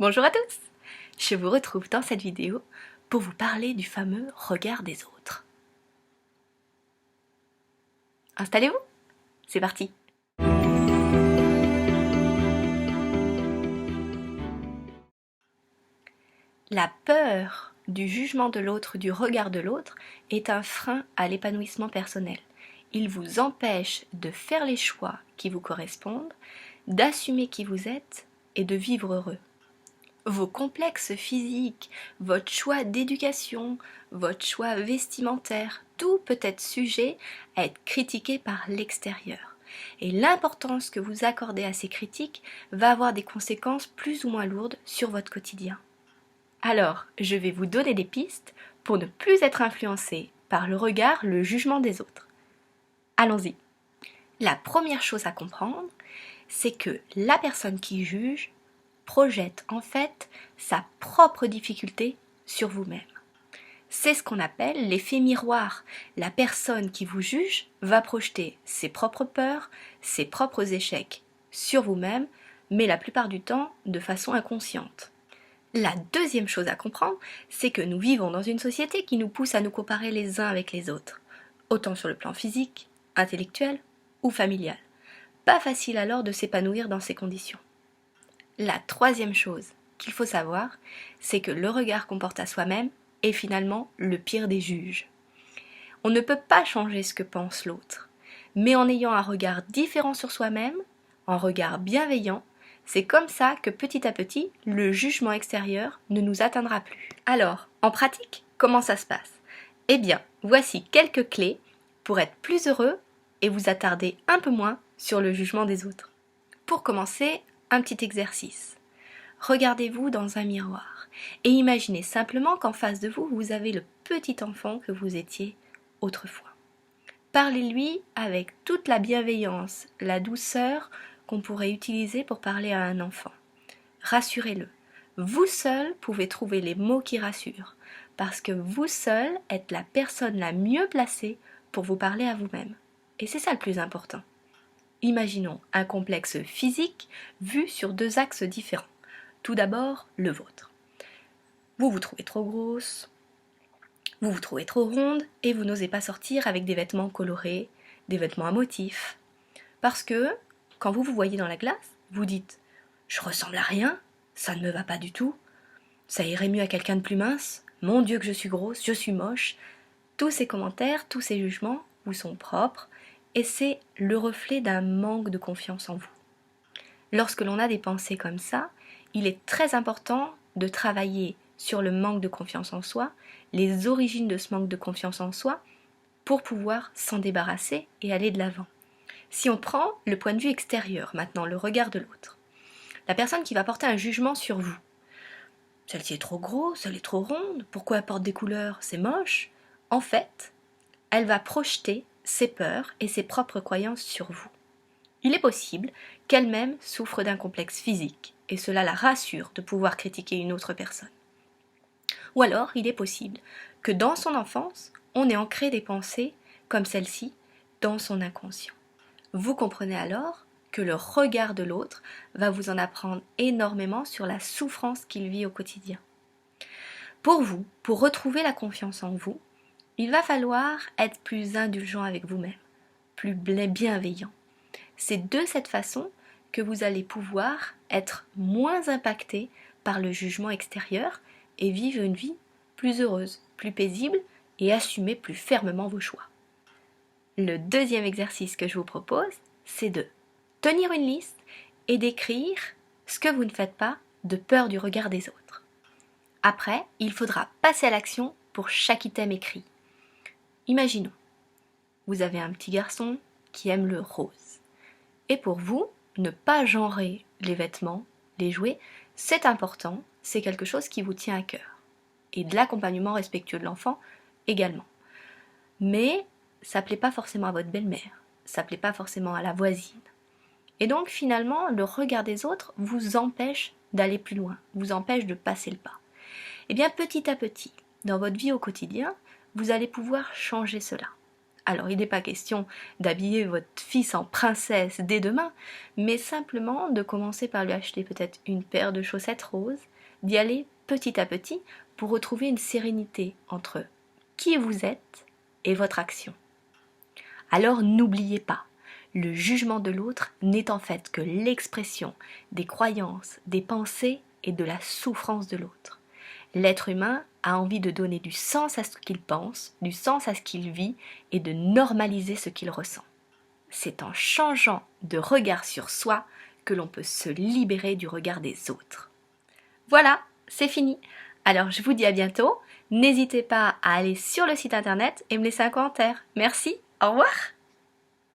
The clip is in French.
Bonjour à tous! Je vous retrouve dans cette vidéo pour vous parler du fameux regard des autres. Installez-vous, c'est parti! La peur du jugement de l'autre, du regard de l'autre, est un frein à l'épanouissement personnel. Il vous empêche de faire les choix qui vous correspondent, d'assumer qui vous êtes et de vivre heureux. Vos complexes physiques, votre choix d'éducation, votre choix vestimentaire, tout peut être sujet à être critiqué par l'extérieur. Et l'importance que vous accordez à ces critiques va avoir des conséquences plus ou moins lourdes sur votre quotidien. Alors, je vais vous donner des pistes pour ne plus être influencé par le regard, le jugement des autres. Allons-y. La première chose à comprendre, c'est que la personne qui juge projette en fait sa propre difficulté sur vous-même. C'est ce qu'on appelle l'effet miroir. La personne qui vous juge va projeter ses propres peurs, ses propres échecs sur vous-même, mais la plupart du temps de façon inconsciente. La deuxième chose à comprendre, c'est que nous vivons dans une société qui nous pousse à nous comparer les uns avec les autres, autant sur le plan physique, intellectuel ou familial. Pas facile alors de s'épanouir dans ces conditions. La troisième chose qu'il faut savoir, c'est que le regard qu'on porte à soi-même est finalement le pire des juges. On ne peut pas changer ce que pense l'autre, mais en ayant un regard différent sur soi-même, un regard bienveillant, c'est comme ça que petit à petit, le jugement extérieur ne nous atteindra plus. Alors, en pratique, comment ça se passe? Eh bien, voici quelques clés pour être plus heureux et vous attarder un peu moins sur le jugement des autres. Pour commencer, un petit exercice. Regardez-vous dans un miroir et imaginez simplement qu'en face de vous, vous avez le petit enfant que vous étiez autrefois. Parlez-lui avec toute la bienveillance, la douceur qu'on pourrait utiliser pour parler à un enfant. Rassurez-le. Vous seul pouvez trouver les mots qui rassurent, parce que vous seul êtes la personne la mieux placée pour vous parler à vous-même. Et c'est ça le plus important. Imaginons un complexe physique vu sur deux axes différents. Tout d'abord, le vôtre. Vous vous trouvez trop grosse, vous vous trouvez trop ronde et vous n'osez pas sortir avec des vêtements colorés, des vêtements à motifs. Parce que, quand vous vous voyez dans la glace, vous dites « Je ressemble à rien, ça ne me va pas du tout, ça irait mieux à quelqu'un de plus mince, mon Dieu que je suis grosse, je suis moche ». Tous ces commentaires, tous ces jugements vous sont propres et c'est le reflet d'un manque de confiance en vous. Lorsque l'on a des pensées comme ça, il est très important de travailler sur le manque de confiance en soi, les origines de ce manque de confiance en soi, pour pouvoir s'en débarrasser et aller de l'avant. Si on prend le point de vue extérieur, maintenant le regard de l'autre, la personne qui va porter un jugement sur vous, celle-ci est trop grosse, elle est trop ronde, pourquoi elle porte des couleurs, c'est moche. En fait, elle va projeter ses peurs et ses propres croyances sur vous. Il est possible qu'elle-même souffre d'un complexe physique, et cela la rassure de pouvoir critiquer une autre personne. Ou alors, il est possible que dans son enfance, on ait ancré des pensées comme celle-ci dans son inconscient. Vous comprenez alors que le regard de l'autre va vous en apprendre énormément sur la souffrance qu'il vit au quotidien. Pour vous, pour retrouver la confiance en vous, il va falloir être plus indulgent avec vous-même, plus bienveillant. C'est de cette façon que vous allez pouvoir être moins impacté par le jugement extérieur et vivre une vie plus heureuse, plus paisible et assumer plus fermement vos choix. Le deuxième exercice que je vous propose, c'est de tenir une liste et d'écrire ce que vous ne faites pas de peur du regard des autres. Après, il faudra passer à l'action pour chaque item écrit. Imaginons, vous avez un petit garçon qui aime le rose. Et pour vous, ne pas genrer les vêtements, les jouets, c'est important, c'est quelque chose qui vous tient à cœur. Et de l'accompagnement respectueux de l'enfant également. Mais ça ne plaît pas forcément à votre belle-mère, ça ne plaît pas forcément à la voisine. Et donc finalement, le regard des autres vous empêche d'aller plus loin, vous empêche de passer le pas. Et bien petit à petit, dans votre vie au quotidien, vous allez pouvoir changer cela. Alors il n'est pas question d'habiller votre fils en princesse dès demain, mais simplement de commencer par lui acheter peut-être une paire de chaussettes roses, d'y aller petit à petit pour retrouver une sérénité entre qui vous êtes et votre action. Alors n'oubliez pas, le jugement de l'autre n'est en fait que l'expression des croyances, des pensées et de la souffrance de l'autre. L'être humain a envie de donner du sens à ce qu'il pense, du sens à ce qu'il vit et de normaliser ce qu'il ressent. C'est en changeant de regard sur soi que l'on peut se libérer du regard des autres. Voilà, c'est fini. Alors je vous dis à bientôt. N'hésitez pas à aller sur le site internet et me laisser un commentaire. Merci, au revoir.